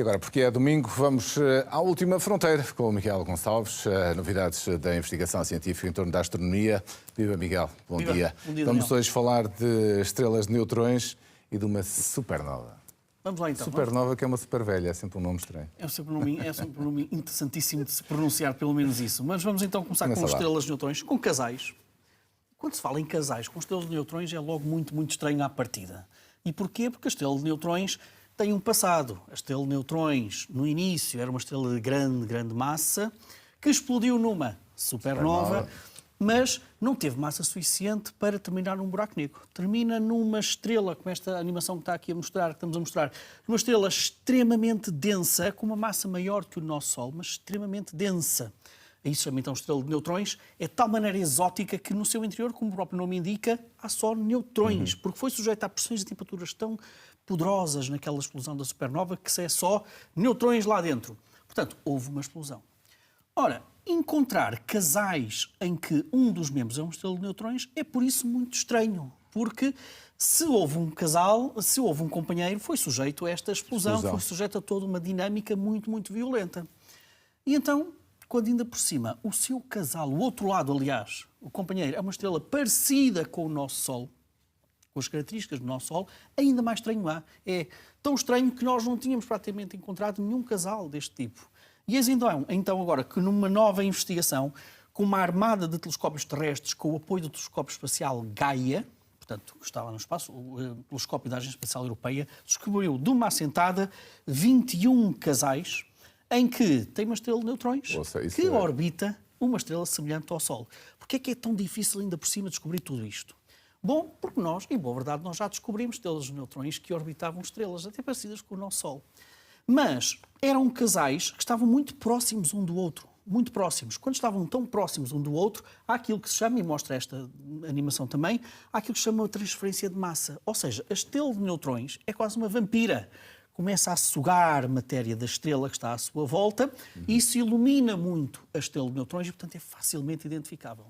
E agora, porque é domingo, vamos à última fronteira com o Miguel Gonçalves. Novidades da investigação científica em torno da astronomia. Viva, Miguel. Bom dia. Bom dia, vamos Daniel. hoje falar de estrelas de neutrões e de uma supernova. Vamos lá então. Supernova, que é uma super velha, é sempre um nome estranho. É sempre um nome interessantíssimo de se pronunciar, pelo menos isso. Mas vamos então começar Começa com lá. estrelas de neutrões, com casais. Quando se fala em casais com estrelas de neutrões é logo muito estranho à partida. E porquê? Porque a estrela de neutrões tem um passado. A estrela de neutrões, no início, era uma estrela de grande massa, que explodiu numa supernova, mas não teve massa suficiente para terminar num buraco negro. Termina numa estrela, como esta animação que está aqui a mostrar, que estamos a mostrar, uma estrela extremamente densa, com uma massa maior que o nosso Sol, mas extremamente densa. Isso chama então estrela de neutrões. É de tal maneira exótica que no seu interior, como o próprio nome indica, há só neutrões, porque foi sujeita a pressões e temperaturas tão poderosas naquela explosão da supernova que é só neutrões lá dentro. Portanto, houve uma explosão. Ora, encontrar casais em que um dos membros é uma estrela de neutrões é por isso muito estranho, porque se houve um casal, se houve um companheiro, foi sujeito a esta explosão. Foi sujeito a toda uma dinâmica muito violenta. E então, quando ainda por cima o seu casal, o outro lado, aliás, o companheiro, é uma estrela parecida com o nosso Sol, com as características do nosso Sol, ainda mais estranho há. É tão estranho que nós não tínhamos praticamente encontrado nenhum casal deste tipo. E eis então agora que numa nova investigação, com uma armada de telescópios terrestres, com o apoio do telescópio espacial Gaia, portanto, que está lá no espaço, o telescópio da Agência Espacial Europeia, descobriu de uma assentada 21 casais em que tem uma estrela de neutrões que orbita uma estrela semelhante ao Sol. Porquê é que é tão difícil ainda por cima descobrir tudo isto? Bom, porque nós, em boa verdade, nós já descobrimos estrelas de neutrões que orbitavam estrelas até parecidas com o nosso Sol. Mas eram casais que estavam muito próximos um do outro. Muito próximos. Quando estavam tão próximos um do outro, há aquilo que se chama, e mostra esta animação também, há aquilo que se chama a transferência de massa. Ou seja, a estrela de neutrões é quase uma vampira. Começa a sugar matéria da estrela que está à sua volta e isso ilumina muito a estrela de neutrões e, portanto, é facilmente identificável.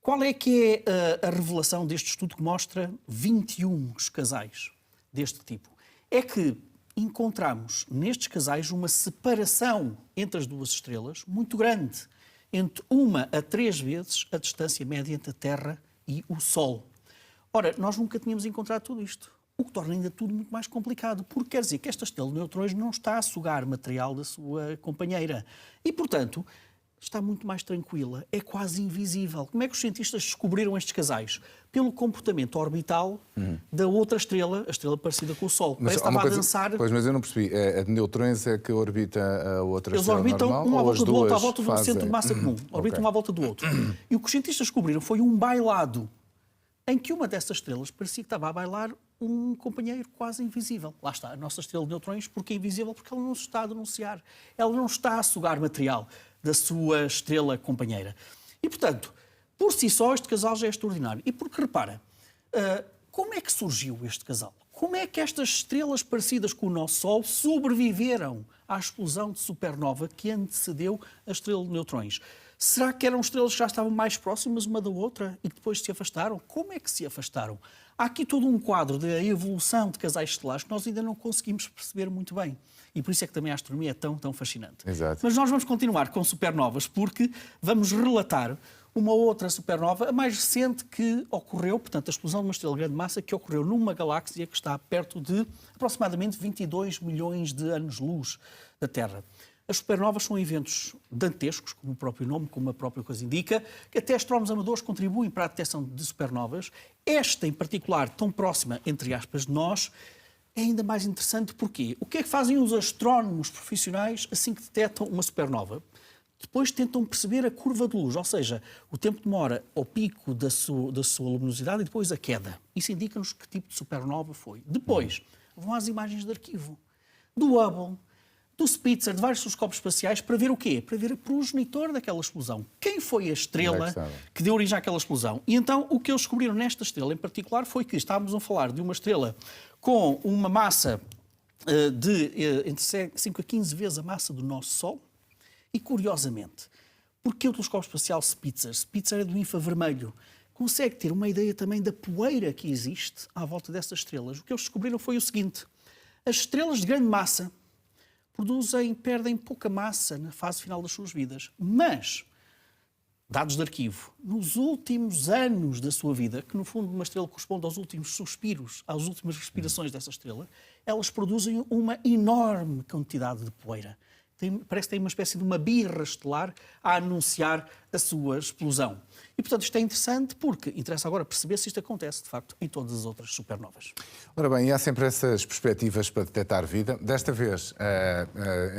Qual é que é a revelação deste estudo que mostra 21 casais deste tipo? É que encontramos nestes casais uma separação entre as duas estrelas muito grande, entre 1 a 3 vezes a distância média entre a Terra e o Sol. Ora, nós nunca tínhamos encontrado tudo isto, o que torna ainda tudo muito mais complicado, porque quer dizer que esta estrela de neutrões não está a sugar material da sua companheira e, portanto, está muito mais tranquila, é quase invisível. Como é que os cientistas descobriram estes casais? Pelo comportamento orbital da outra estrela, a estrela parecida com o Sol. Parece que estava a dançar. Pois, mas eu não percebi. A de neutrões é que orbita a outra Eles estrela orbitam normal? um à Ou as volta do outro, à duas volta de um centro de massa comum. Orbitam à volta do outro. E o que os cientistas descobriram foi um bailado em que uma dessas estrelas parecia que estava a bailar um companheiro quase invisível. Lá está, a nossa estrela de neutrões, porque é invisível? Porque ela não se está a denunciar. Ela não está a sugar material da sua estrela companheira. E, portanto, por si só, este casal já é extraordinário. E porque, repara, como é que surgiu este casal? Como é que estas estrelas parecidas com o nosso Sol sobreviveram à explosão de supernova que antecedeu a estrela de neutrões? Será que eram estrelas que já estavam mais próximas uma da outra e que depois se afastaram? Como é que se afastaram? Há aqui todo um quadro da evolução de casais estelares que nós ainda não conseguimos perceber muito bem. E por isso é que também a astronomia é tão fascinante. Exato. Mas nós vamos continuar com supernovas porque vamos relatar uma outra supernova, a mais recente que ocorreu, portanto, a explosão de uma estrela de grande massa que ocorreu numa galáxia que está perto de aproximadamente 22 milhões de anos-luz da Terra. As supernovas são eventos dantescos, como o próprio nome, como a própria coisa indica, que até astrónomos amadores contribuem para a detecção de supernovas. Esta, em particular, tão próxima, entre aspas, de nós, é ainda mais interessante. Porquê? O que é que fazem os astrónomos profissionais assim que detectam uma supernova? Depois tentam perceber a curva de luz, ou seja, o tempo que demora ao pico da sua luminosidade e depois a queda. Isso indica-nos que tipo de supernova foi. Depois, vão às imagens de arquivo do Hubble, do Spitzer, de vários telescópios espaciais, para ver o quê? Para ver a progenitor daquela explosão. Quem foi a estrela que deu origem àquela explosão? E então, o que eles descobriram nesta estrela em particular foi que estávamos a falar de uma estrela com uma massa de entre 5 a 15 vezes a massa do nosso Sol. E, curiosamente, porque o telescópio espacial Spitzer é do infravermelho, consegue ter uma ideia também da poeira que existe à volta dessas estrelas. O que eles descobriram foi o seguinte: as estrelas de grande massa perdem pouca massa na fase final das suas vidas. Mas, dados de arquivo, nos últimos anos da sua vida, que no fundo uma estrela corresponde aos últimos suspiros, às últimas respirações dessa estrela, elas produzem uma enorme quantidade de poeira. Parece que tem uma espécie de uma birra estelar a anunciar a sua explosão. E, portanto, isto é interessante porque interessa agora perceber se isto acontece, de facto, em todas as outras supernovas. Ora bem, e há sempre essas perspectivas para detectar vida. Desta vez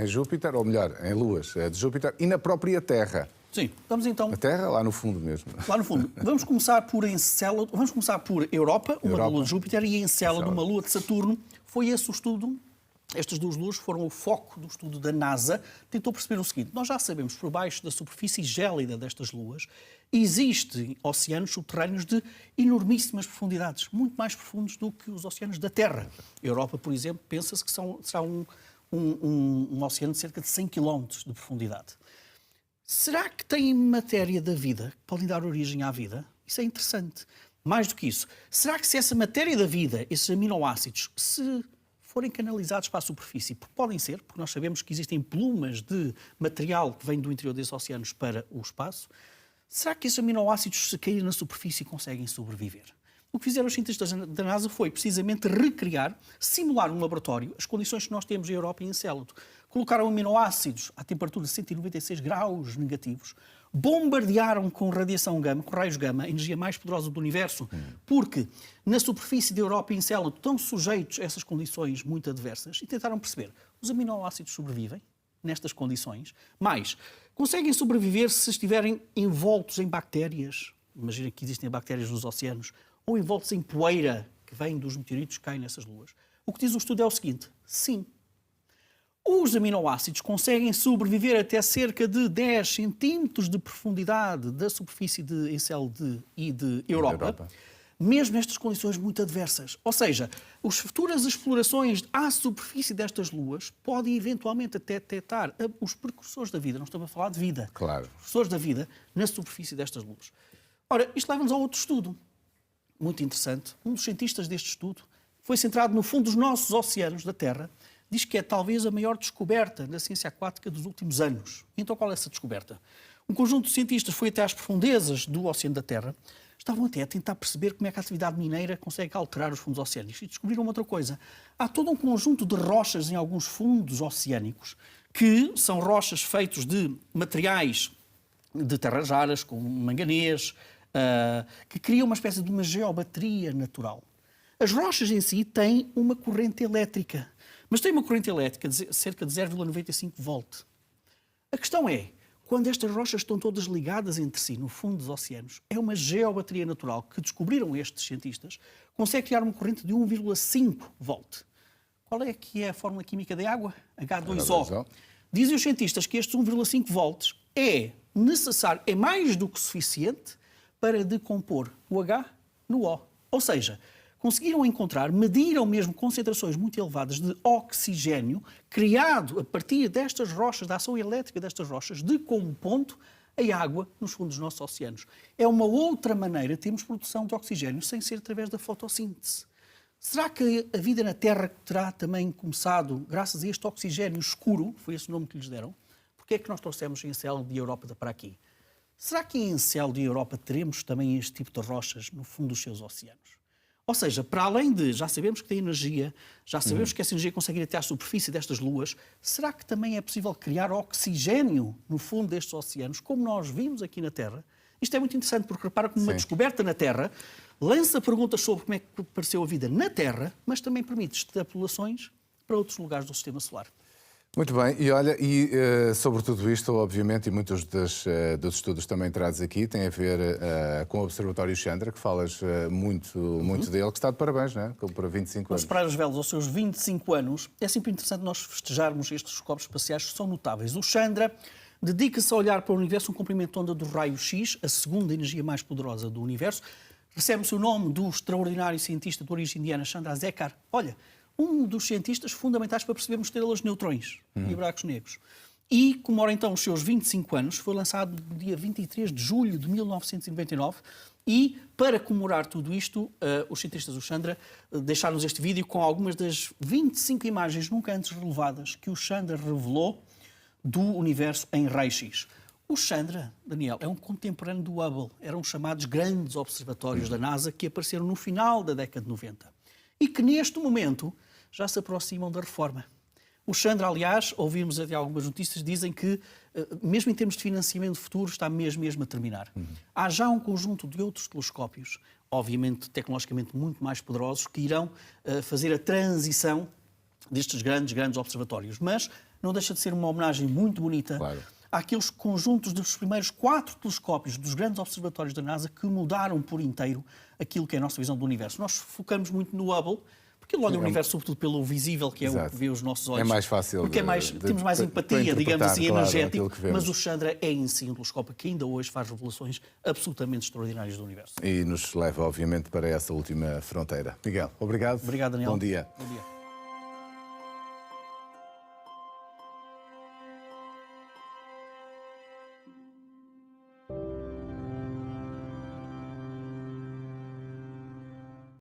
em Júpiter, ou melhor, em luas de Júpiter e na própria Terra. Sim, vamos então... A Terra, lá no fundo mesmo. Lá no fundo. Vamos começar por Encélado. Vamos começar por Europa, uma lua de Júpiter, e Encélado, uma lua de Saturno. Foi esse o estudo. Estas duas luas foram o foco do estudo da NASA. Tentou perceber o seguinte: nós já sabemos, por baixo da superfície gélida destas luas, existem oceanos subterrâneos de enormíssimas profundidades, muito mais profundos do que os oceanos da Terra. A Europa, por exemplo, pensa-se que será um oceano de cerca de 100 km de profundidade. Será que tem matéria da vida que podem dar origem à vida? Isso é interessante. Mais do que isso, será que se essa matéria da vida, esses aminoácidos, se forem canalizados para a superfície, porque podem ser, porque nós sabemos que existem plumas de material que vem do interior desses oceanos para o espaço, será que esses aminoácidos, se caírem na superfície, conseguem sobreviver? O que fizeram os cientistas da NASA foi precisamente recriar, simular num laboratório as condições que nós temos em Europa e em Encélado. Colocaram aminoácidos à temperatura de 196 graus negativos, bombardearam com radiação gama, com raios gama, a energia mais poderosa do universo, porque na superfície da Europa e Encélado estão sujeitos a essas condições muito adversas, e tentaram perceber: os aminoácidos sobrevivem nestas condições? Mais, conseguem sobreviver se estiverem envoltos em bactérias? Imagina que existem bactérias nos oceanos, ou envoltos em poeira que vem dos meteoritos que caem nessas luas. O que diz o estudo é o seguinte: sim, os aminoácidos conseguem sobreviver até cerca de 10 centímetros de profundidade da superfície de Encélado e de Europa, mesmo nestas condições muito adversas. Ou seja, as futuras explorações à superfície destas luas podem eventualmente até detectar os precursores da vida. Não estamos a falar de vida. Claro. Os precursores da vida na superfície destas luas. Ora, isto leva-nos a outro estudo muito interessante. Um dos cientistas deste estudo foi centrado no fundo dos nossos oceanos da Terra. Diz que é talvez a maior descoberta na ciência aquática dos últimos anos. Então qual é essa descoberta? Um conjunto de cientistas foi até às profundezas do Oceano da Terra. Estavam até a tentar perceber como é que a atividade mineira consegue alterar os fundos oceânicos. E descobriram outra coisa. Há todo um conjunto de rochas em alguns fundos oceânicos que são rochas feitas de materiais de terras raras, como manganês, que criam uma espécie de uma geobateria natural. As rochas em si têm uma corrente elétrica, mas têm uma corrente elétrica de cerca de 0,95 volt. A questão é, quando estas rochas estão todas ligadas entre si no fundo dos oceanos, é uma geobateria natural que descobriram estes cientistas, consegue criar uma corrente de 1,5 volt. Qual é que é a fórmula química da água? H2O. Dizem os cientistas que estes 1,5 volts é necessário, é mais do que suficiente para decompor o H no O. Ou seja, conseguiram encontrar, mediram mesmo concentrações muito elevadas de oxigênio criado a partir destas rochas, da ação elétrica destas rochas, decompondo a água nos fundos dos nossos oceanos. É uma outra maneira de termos produção de oxigênio sem ser através da fotossíntese. Será que a vida na Terra terá também começado graças a este oxigênio escuro? Foi esse o nome que lhes deram. Porquê é que nós trouxemos Encélado de Europa para aqui? Será que em Encélado e Europa teremos também este tipo de rochas no fundo dos seus oceanos? Ou seja, para além de já sabemos que tem energia, já sabemos que essa energia consegue ir até à superfície destas luas, será que também é possível criar oxigênio no fundo destes oceanos, como nós vimos aqui na Terra? Isto é muito interessante porque repara como uma descoberta na Terra lança perguntas sobre como é que apareceu a vida na Terra, mas também permite extrapolações para outros lugares do Sistema Solar. Muito bem, e olha, sobre tudo isto, obviamente, e muitos dos estudos também trazes aqui, têm a ver com o Observatório Chandra, que falas muito dele, que está de parabéns, não é? Como para 25 anos. Para os velos aos seus 25 anos, é sempre interessante nós festejarmos estes telescópios espaciais que são notáveis. O Chandra dedica-se a olhar para o universo um comprimento de onda do raio-X, a segunda energia mais poderosa do universo. Recebe-se o nome do extraordinário cientista de origem indiana, Chandrasekhar. Olha, um dos cientistas fundamentais para percebermos estrelas de neutrões e buracos negros. e comemora então os seus 25 anos. Foi lançado no dia 23 de julho de 1999 e, para comemorar tudo isto, os cientistas do Chandra deixaram-nos este vídeo com algumas das 25 imagens nunca antes reveladas que o Chandra revelou do universo em raio-x. O Chandra, Daniel, é um contemporâneo do Hubble. Eram chamados grandes observatórios da NASA que apareceram no final da década de 90 e que, neste momento, já se aproximam da reforma. O Chandra, aliás, ouvimos até algumas notícias, dizem que, mesmo em termos de financiamento futuro, está mesmo a terminar. Há já um conjunto de outros telescópios, obviamente tecnologicamente muito mais poderosos, que irão fazer a transição destes grandes observatórios. Mas não deixa de ser uma homenagem muito bonita àqueles conjuntos dos primeiros 4 telescópios dos grandes observatórios da NASA que mudaram por inteiro aquilo que é a nossa visão do universo. Nós focamos muito no Hubble, porque ele olha o universo sobretudo pelo visível, que é o que vê os nossos olhos. É mais fácil. Porque temos mais empatia, digamos assim, energética. Mas o Chandra é em si um telescópio que ainda hoje faz revelações absolutamente extraordinárias do universo. E nos leva, obviamente, para essa última fronteira. Miguel, obrigado. Obrigado, Daniel. Bom dia. Bom dia.